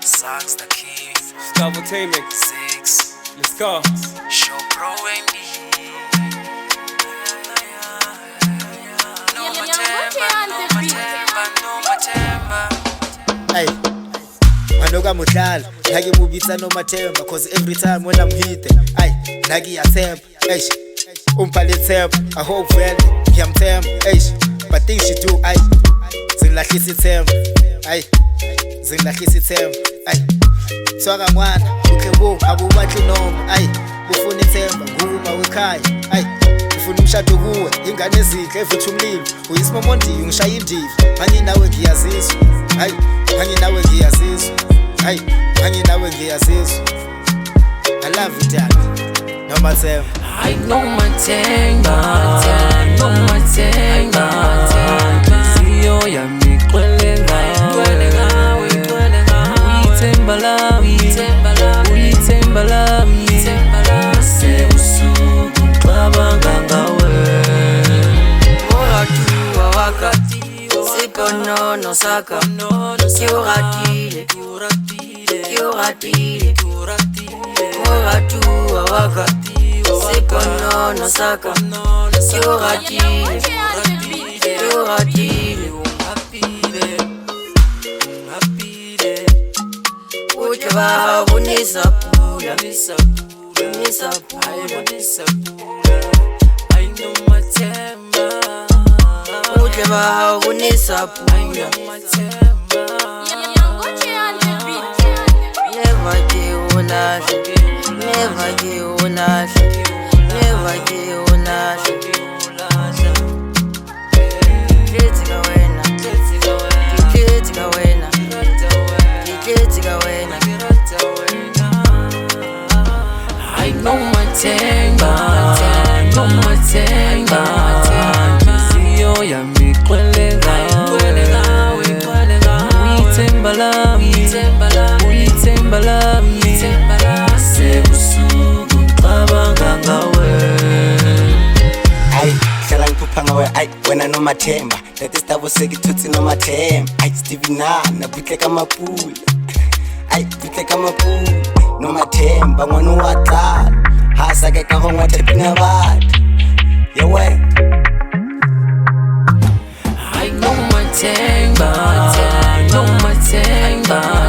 Sax the king. Double teaming. 6. Let's go. Show pro MD. No matemba. Hey, manoka mudlala, naki mubitsa no matemba, cause every time when I'm hitting, ay, naki yatemba, ay, umpale temba, I hope vele, ngiyamthemba, ay, but things she do, ay, zingilahlisa ithemba, ay, zingilahlisa ithemba, ay, swaka mwana, ukhebu, abubathi noma, ay, ufuna ithemba, nguma wekhaya, ay, ufuna umshado kuwe, ingane ezinhle evutha umlilo, uyisimomondiyo ngishaya indiva, manje nawe ngiyazizwa, ay, manje nawe ngiyazizwa, ay, manje nawe ngiyazizwa, I love you dad, no matemba. I know matemba, no matemba, Ziyo yami kwele ngawe, uyitemba lami, uyitemba lami, se usuku ngicabanga ngawe. Oratu awakati, sikonono saka, kiuratile, kiuratile, oratu awakati, sikonono saka, kiuratile, kiuratile, uchaba unisapula, I know matemba, uchaba unisapula, never give ulash, never give ulash, never give ulash. Kitika wena, kitika wena, kitika wena. I know matemba, no matemba, Ziyo yami kwele ngawe, uyitemba lami, uyitemba lami, se usuku ngicabanga ngawe. Ay, hlala ngiphupha ngawe, ay, wena no matemba, that is double sekithuthi no matemba, ay, Stevie na butle ka mapula, ay, butle ka mapula, no matemba, ngwana wa tlala, ha sa ke ka go ngwa thepina batho, yeah way. I know matemba, no matemba.